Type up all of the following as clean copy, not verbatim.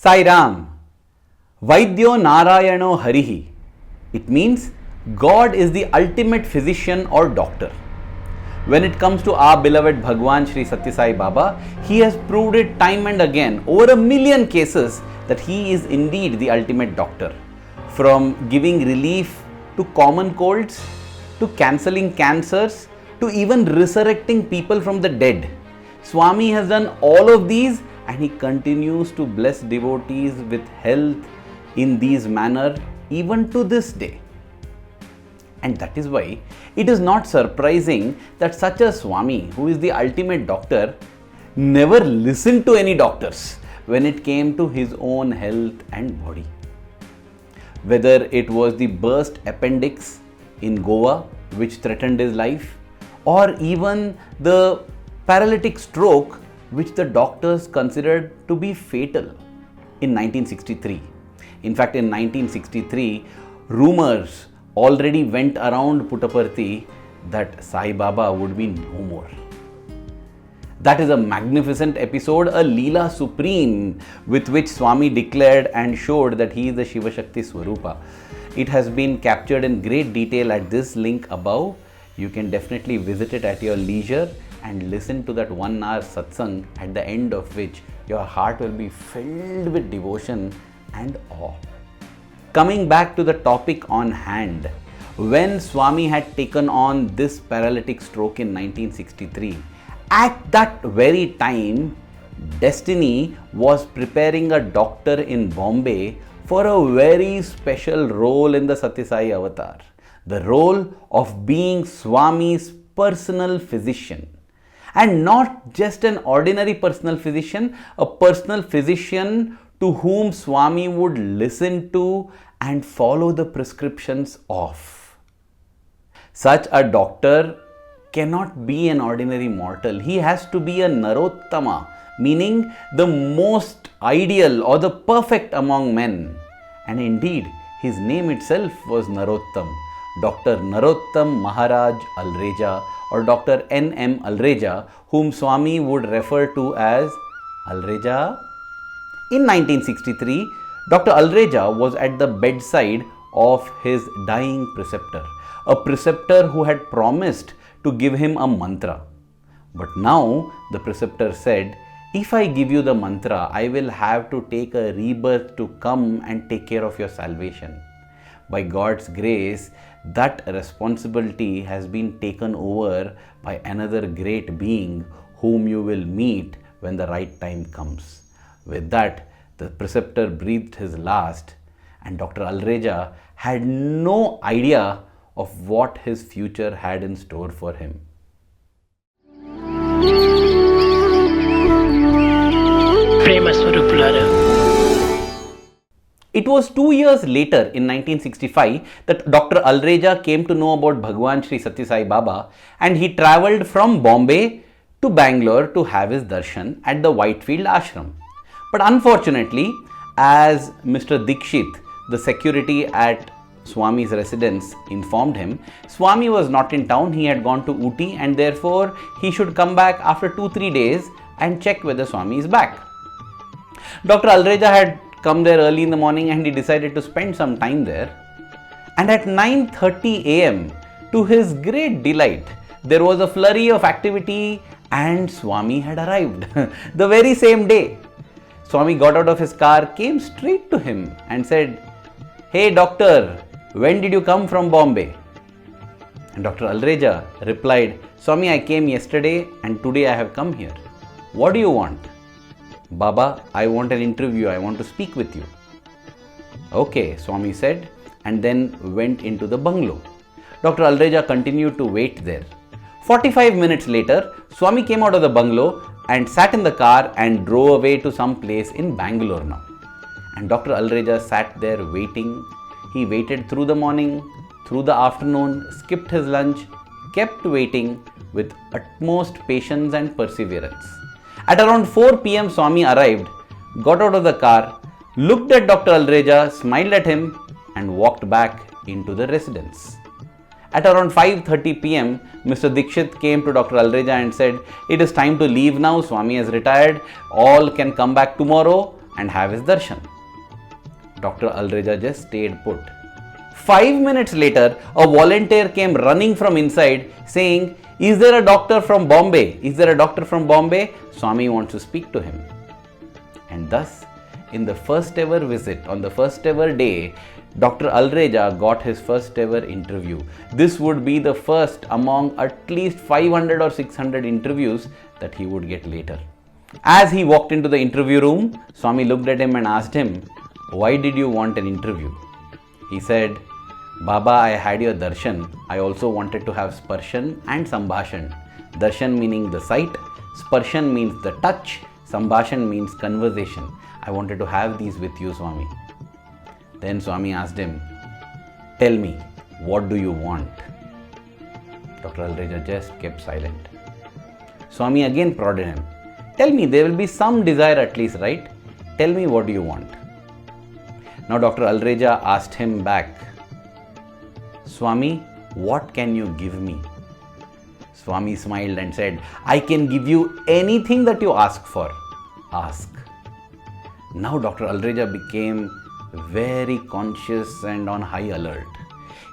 Sai Ram. Vaidyo Narayano Hari. It means God is the ultimate physician or doctor. When it comes to our beloved Bhagwan Sri Sathya Sai Baba, he has proved it time and again over a million cases that he is indeed the ultimate doctor. From giving relief to common colds, to cancelling cancers, to even resurrecting people from the dead. Swami has done all of these and he continues to bless devotees with health in these manner even to this day. And that is why it is not surprising that such a Swami, who is the ultimate doctor, never listened to any doctors when it came to his own health and body. Whether it was the burst appendix in Goa which threatened his life, or even the paralytic stroke which the doctors considered to be fatal in 1963. In fact, in 1963, rumors already went around Puttaparthi that Sai Baba would be no more. That is a magnificent episode, a Leela Supreme with which Swami declared and showed that he is the Shiva Shakti Swarupa. It has been captured in great detail at this link above. You can definitely visit it at your leisure and listen to that 1 hour satsang, at the end of which your heart will be filled with devotion and awe. Coming back to the topic on hand, when Swami had taken on this paralytic stroke in 1963, at that very time, Destiny was preparing a doctor in Bombay for a very special role in the Sathya Sai avatar. The role of being Swami's personal physician. And not just an ordinary personal physician, a personal physician to whom Swami would listen to and follow the prescriptions of. Such a doctor cannot be an ordinary mortal. He has to be a Narottama, meaning the most ideal or the perfect among men. And indeed, his name itself was Narottam. Dr. Narottam Maharaj Alreja or Dr. N.M. Alreja, whom Swami would refer to as Alreja. In 1963, Dr. Alreja was at the bedside of his dying preceptor, a preceptor who had promised to give him a mantra. But now the preceptor said, if I give you the mantra, I will have to take a rebirth to come and take care of your salvation. By God's grace, that responsibility has been taken over by another great being whom you will meet when the right time comes. With that, the preceptor breathed his last, and Dr. Alreja had no idea of what his future had in store for him. It was 2 years later in 1965 that Dr. Alreja came to know about Bhagwan Sri Sathya Sai Baba, and he travelled from Bombay to Bangalore to have his darshan at the Whitefield ashram. But unfortunately, as Mr. Dikshit, the security at Swami's residence, informed him, Swami was not in town. He had gone to Ooty, and therefore he should come back after 2-3 days and check whether Swami is back. Dr. Alreja had come there early in the morning and he decided to spend some time there. And at 9:30 a.m., to his great delight, there was a flurry of activity and Swami had arrived the very same day. Swami got out of his car, came straight to him and said, "Hey doctor, when did you come from Bombay?" And Dr. Alreja replied, "Swami, I came yesterday and today I have come here. What do you want?" "Baba, I want an interview. I want to speak with you." "Okay," Swami said, and then went into the bungalow. Dr. Alreja continued to wait there. 45 minutes later, Swami came out of the bungalow and sat in the car and drove away to some place in Bangalore now. And Dr. Alreja sat there waiting. He waited through the morning, through the afternoon, skipped his lunch, kept waiting with utmost patience and perseverance. At around 4 p.m. Swami arrived, got out of the car, looked at Dr. Alreja, smiled at him and walked back into the residence. At around 5:30 p.m., Mr. Dikshit came to Dr. Alreja and said, "It is time to leave now. Swami has retired. All can come back tomorrow. and have his darshan. Dr. Alreja just stayed put. 5 minutes later, a volunteer came running from inside saying, "Is there a doctor from Bombay? Is there a doctor from Bombay? Swami wants to speak to him." And thus, in the first ever visit, on the first ever day, Dr. Alreja got his first ever interview. This would be the first among at least 500 or 600 interviews that he would get later. As he walked into the interview room, Swami looked at him and asked him, "Why did you want an interview?" He said, "Baba, I had your darshan. I also wanted to have sparshan and sambhashan. Darshan meaning the sight, sparshan means the touch, sambhashan means conversation. I wanted to have these with you, Swami." Then Swami asked him, "Tell me, what do you want?" Dr. Alreja just kept silent. Swami again prodded him. "Tell me, there will be some desire at least, right? Tell me, what do you want?" Now Dr. Alreja asked him back, "Swami, what can you give me?" Swami smiled and said, "I can give you anything that you ask for. Ask." Now Dr. Alreja became very conscious and on high alert.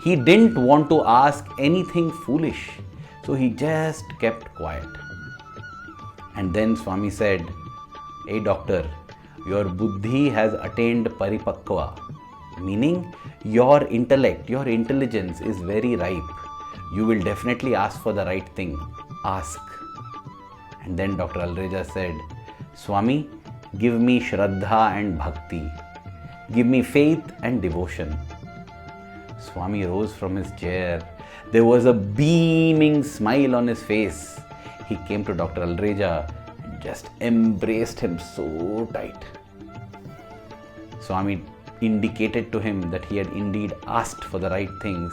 He didn't want to ask anything foolish, so he just kept quiet. And then Swami said, "Hey doctor, your buddhi has attained paripakva, meaning your intellect, your intelligence is very ripe. You will definitely ask for the right thing. Ask." And then Dr. Alreja said, "Swami, give me Shraddha and Bhakti. Give me faith and devotion." Swami rose from his chair. There was a beaming smile on his face. He came to Dr. Alreja and just embraced him so tight. Swami indicated to him that he had indeed asked for the right things,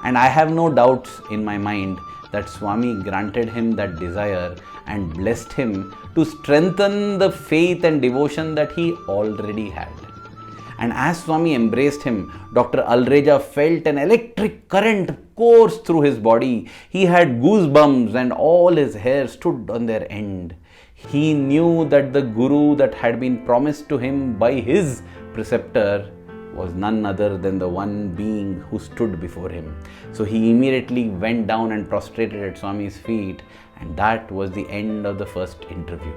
and I have no doubts in my mind that Swami granted him that desire and blessed him to strengthen the faith and devotion that he already had. And as Swami embraced him, Dr. Alreja felt an electric current course through his body. He had goosebumps and all his hair stood on their end. He knew that the Guru that had been promised to him by his preceptor was none other than the one being who stood before him. So he immediately went down and prostrated at Swami's feet, and that was the end of the first interview.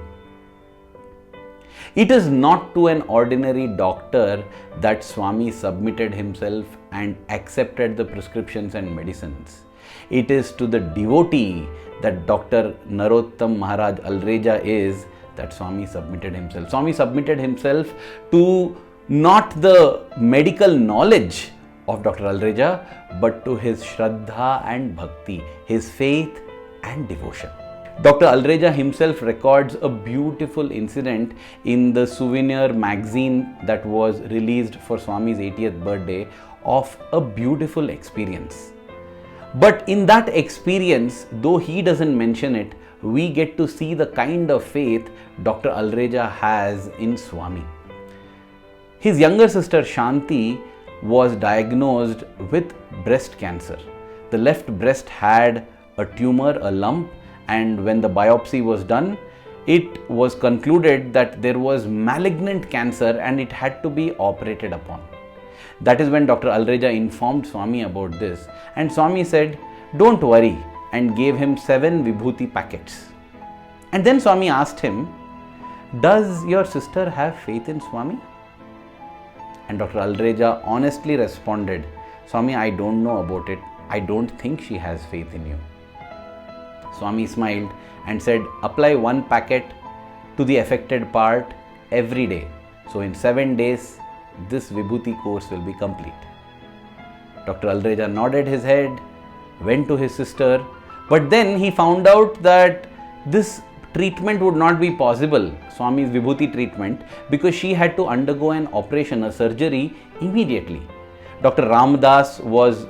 It is not to an ordinary doctor that Swami submitted himself and accepted the prescriptions and medicines. It is to the devotee that Dr. Narottam Maharaj Alreja is that Swami submitted himself. Swami submitted himself to not the medical knowledge of Dr. Alreja, but to his Shraddha and Bhakti, his faith and devotion. Dr. Alreja himself records a beautiful incident in the souvenir magazine that was released for Swami's 80th birthday of a beautiful experience. But in that experience, though he doesn't mention it, we get to see the kind of faith Dr. Alreja has in Swami. His younger sister Shanti was diagnosed with breast cancer. The left breast had a tumor, a lump, and when the biopsy was done, it was concluded that there was malignant cancer and it had to be operated upon. That is when Dr. Alreja informed Swami about this, and Swami said, "Don't worry," and gave him 7 vibhuti packets. And then Swami asked him, "Does your sister have faith in Swami?" And Dr. Alreja honestly responded, "Swami, I don't know about it. I don't think she has faith in you." Swami smiled and said, "Apply 1 packet to the affected part every day. So in 7 days, this Vibhuti course will be complete." Dr. Alreja nodded his head, went to his sister, but then he found out that this treatment would not be possible, Swami's Vibhuti treatment, because she had to undergo an operation, a surgery immediately. Dr. Ramdas was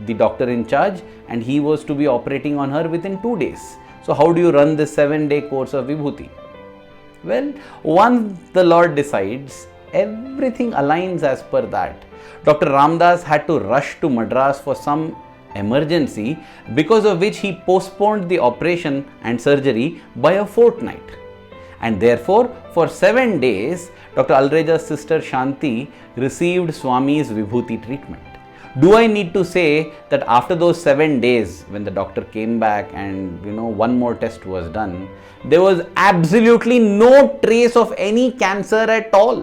the doctor in charge and he was to be operating on her within 2 days. So how do you run this 7-day course of Vibhuti? Well, once the Lord decides, everything aligns as per that. Dr. Ramdas had to rush to Madras for some emergency, because of which he postponed the operation and surgery by a fortnight. And therefore, for 7 days, Dr. Alreja's sister Shanti received Swami's Vibhuti treatment. Do I need to say that after those 7 days, when the doctor came back and one more test was done, there was absolutely no trace of any cancer at all?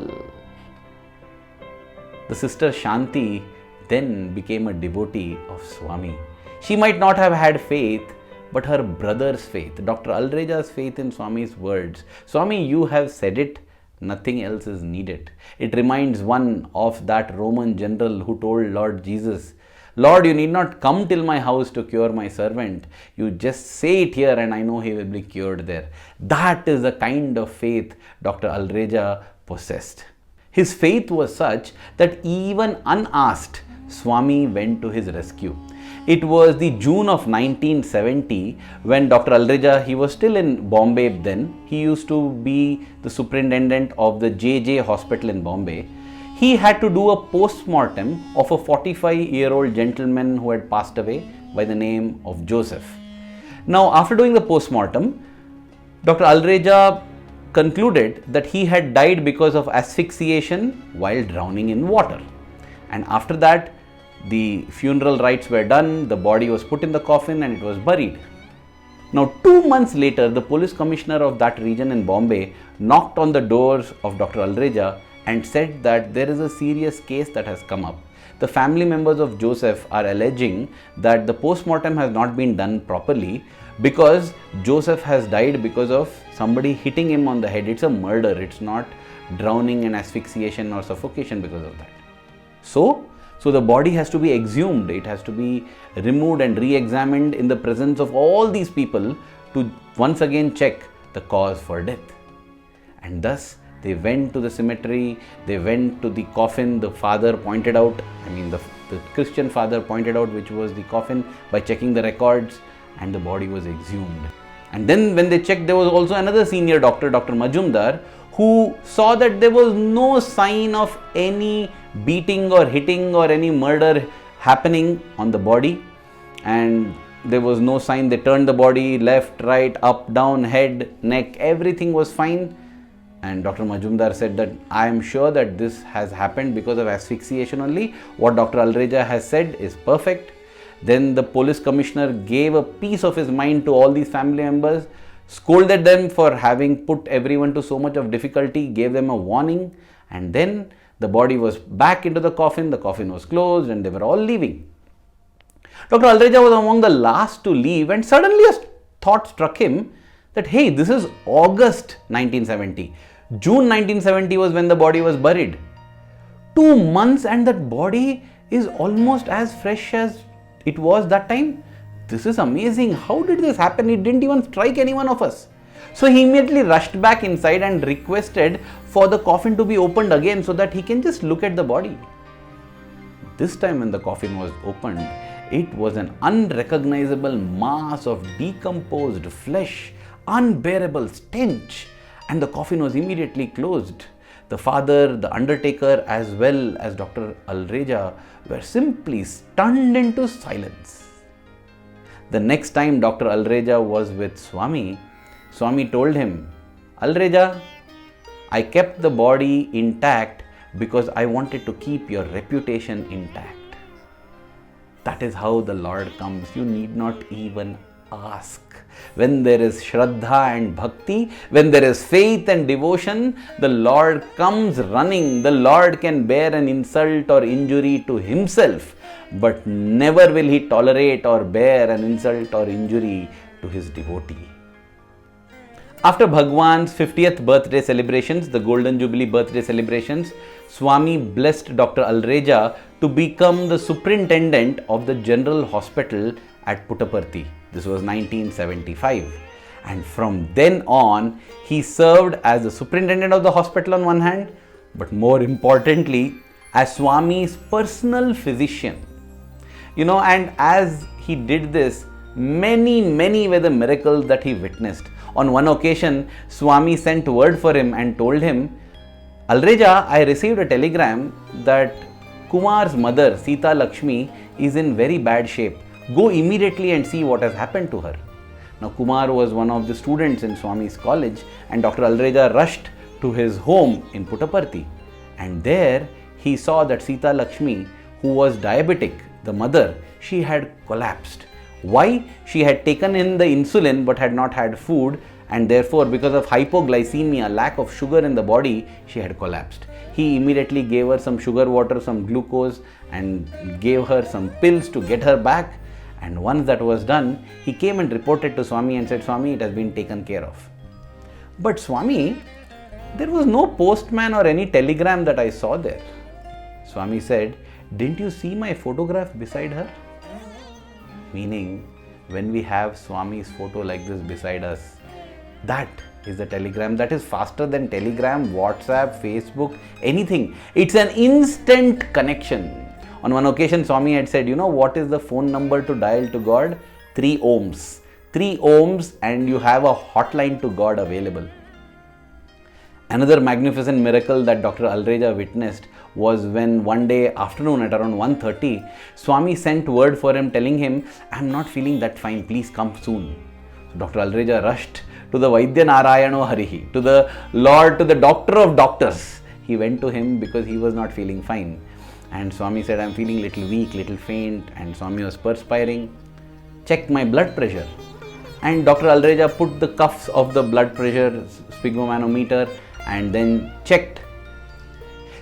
The sister Shanti then became a devotee of Swami. She might not have had faith, but her brother's faith, Dr. Alreja's faith in Swami's words. Swami, you have said it, nothing else is needed. It reminds one of that Roman general who told Lord Jesus, Lord, you need not come till my house to cure my servant. You just say it here and I know he will be cured there. That is the kind of faith Dr. Alreja possessed. His faith was such that even unasked, Swami went to his rescue. It was the June of 1970 when Dr. Alreja, he was still in Bombay then. He used to be the superintendent of the JJ hospital in Bombay. He had to do a post-mortem of a 45-year-old gentleman who had passed away by the name of Joseph. Now, after doing the post-mortem, Dr. Alreja concluded that he had died because of asphyxiation while drowning in water. And after that, the funeral rites were done, the body was put in the coffin and it was buried. Now 2 months later, the police commissioner of that region in Bombay knocked on the doors of Dr. Alreja and said that there is a serious case that has come up. The family members of Joseph are alleging that the post-mortem has not been done properly because Joseph has died because of somebody hitting him on the head. It's a murder, it's not drowning and asphyxiation or suffocation because of that. So the body has to be exhumed, it has to be removed and re-examined in the presence of all these people to once again check the cause for death. And thus they went to the cemetery, they went to the coffin, the father pointed out, the Christian father pointed out which was the coffin by checking the records, and the body was exhumed. And then when they checked, there was also another senior doctor, Dr. Majumdar, who saw that there was no sign of any beating or hitting or any murder happening on the body, and there was no sign. They turned the body left, right, up, down, head, neck, everything was fine. And Dr. Majumdar said that I am sure that this has happened because of asphyxiation only. What Dr. Alreja has said is perfect. Then the police commissioner gave a piece of his mind to all these family members, scolded them for having put everyone to so much of difficulty, gave them a warning, and then the body was back into the coffin was closed, and they were all leaving. Dr. Alreja was among the last to leave, and suddenly a thought struck him that, hey, this is August 1970. June 1970 was when the body was buried. 2 months and that body is almost as fresh as it was that time. This is amazing. How did this happen? It didn't even strike any one of us. So he immediately rushed back inside and requested for the coffin to be opened again so that he can just look at the body. This time when the coffin was opened, it was an unrecognizable mass of decomposed flesh, unbearable stench, and the coffin was immediately closed. The father, the undertaker, as well as Dr. Alreja were simply stunned into silence. The next time Dr. Alreja was with Swami, Swami told him, Alreja, I kept the body intact because I wanted to keep your reputation intact. That is how the Lord comes. You need not even ask. When there is Shraddha and Bhakti, when there is faith and devotion, the Lord comes running. The Lord can bear an insult or injury to himself, but never will he tolerate or bear an insult or injury to his devotee. After Bhagwan's 50th birthday celebrations, the Golden Jubilee birthday celebrations, Swami blessed Dr. Alreja to become the superintendent of the General Hospital at Puttaparthi. This was 1975. And from then on, he served as the superintendent of the hospital on one hand, but more importantly, as Swami's personal physician. And as he did this, many were the miracles that he witnessed. On one occasion, Swami sent word for him and told him, Alreja, I received a telegram that Kumar's mother, Sita Lakshmi, is in very bad shape. Go immediately and see what has happened to her. Now Kumar was one of the students in Swami's college, and Dr. Alreja rushed to his home in Puttaparthi, and there he saw that Sita Lakshmi, who was diabetic, the mother, she had collapsed. Why? She had taken in the insulin but had not had food, and therefore because of hypoglycemia, lack of sugar in the body, she had collapsed. He immediately gave her some sugar water, some glucose, and gave her some pills to get her back. And once that was done, he came and reported to Swami and said, Swami, it has been taken care of. But Swami, there was no postman or any telegram that I saw there. Swami said, didn't you see my photograph beside her? Meaning, when we have Swami's photo like this beside us, that is the telegram. That is faster than Telegram, WhatsApp, Facebook, anything. It's an instant connection. On one occasion, Swami had said, you know what is the phone number to dial to God? 3 ohms. 3 ohms and you have a hotline to God available. Another magnificent miracle that Dr. Alreja witnessed was when one day afternoon at around 1:30, Swami sent word for him telling him, I am not feeling that fine, please come soon. So Dr. Alreja rushed to the Vaidyo Narayano Hari, to the Lord, to the doctor of doctors. He went to him because he was not feeling fine. And Swami said, I am feeling little weak, little faint, and Swami was perspiring. Checked my blood pressure. And Dr. Alreja put the cuffs of the blood pressure sphygmomanometer and then checked.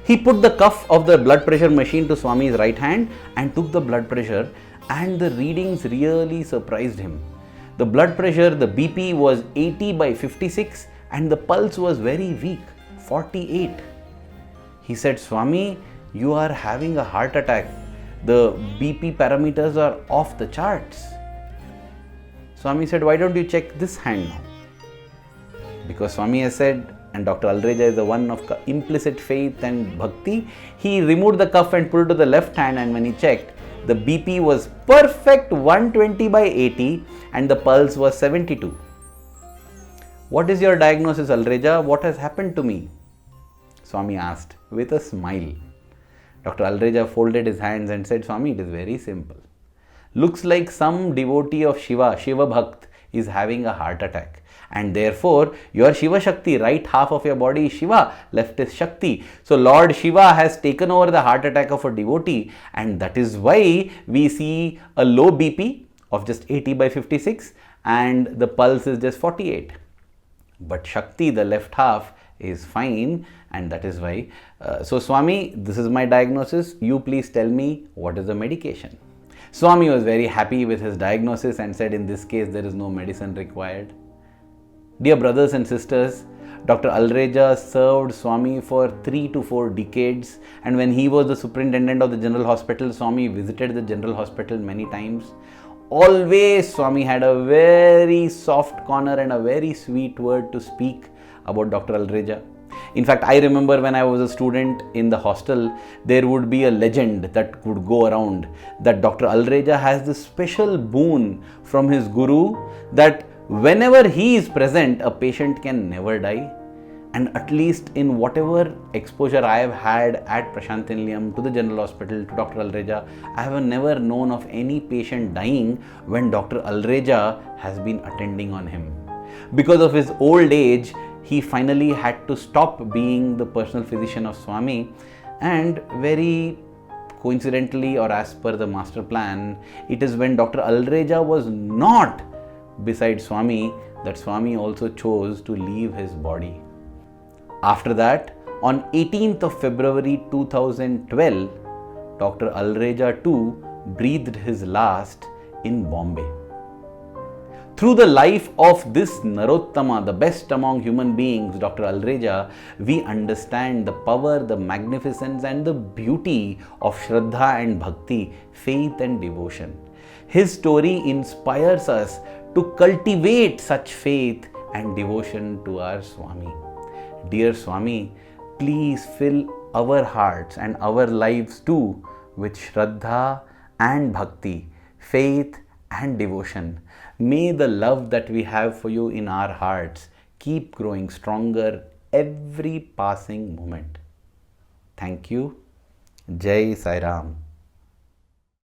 He put the cuff of the blood pressure machine to Swami's right hand and took the blood pressure, and the readings really surprised him. The blood pressure, the BP was 80/56 and the pulse was very weak, 48. He said, Swami, you are having a heart attack. The BP parameters are off the charts. Swami said, why don't you check this hand now? Because Swami has said, and Dr. Alreja is the one of implicit faith and bhakti, he removed the cuff and put it to the left hand, and when he checked, the BP was perfect 120/80 and the pulse was 72. What is your diagnosis, Alreja? What has happened to me? Swami asked with a smile. Dr. Alreja folded his hands and said, Swami, it is very simple. Looks like some devotee of Shiva, Shiva Bhakt, is having a heart attack. And therefore, your Shiva Shakti, right half of your body is Shiva, left is Shakti. So Lord Shiva has taken over the heart attack of a devotee, and that is why we see a low BP of just 80/56 and the pulse is just 48. But Shakti, the left half, is fine, and that is why. So Swami, this is my diagnosis. You please tell me what is the medication. Swami was very happy with his diagnosis and said, in this case, there is no medicine required. Dear brothers and sisters, Dr. Alreja served Swami for 3 to 4 decades, and when he was the superintendent of the general hospital, Swami visited the general hospital many times. Always Swami had a very soft corner and a very sweet word to speak about Dr. Alreja. In fact, I remember when I was a student in the hostel, there would be a legend that would go around that Dr. Alreja has this special boon from his guru that whenever he is present, a patient can never die. And at least in whatever exposure I have had at Prashantiniliyam, to the general hospital, to Dr. Alreja, I have never known of any patient dying when Dr. Alreja has been attending on him. Because of his old age, he finally had to stop being the personal physician of Swami, and very coincidentally, or as per the master plan, it is when Dr. Alreja was not beside Swami that Swami also chose to leave his body. After that, on 18th of February 2012, Dr. Alreja too breathed his last in Bombay. Through the life of this Narottama, the best among human beings, Dr. Alreja, we understand the power, the magnificence and the beauty of Shraddha and Bhakti, faith and devotion. His story inspires us to cultivate such faith and devotion to our Swami. Dear Swami, please fill our hearts and our lives too with Shraddha and Bhakti, faith and devotion. May the love that we have for you in our hearts keep growing stronger every passing moment. Thank you. Jai Sai Ram.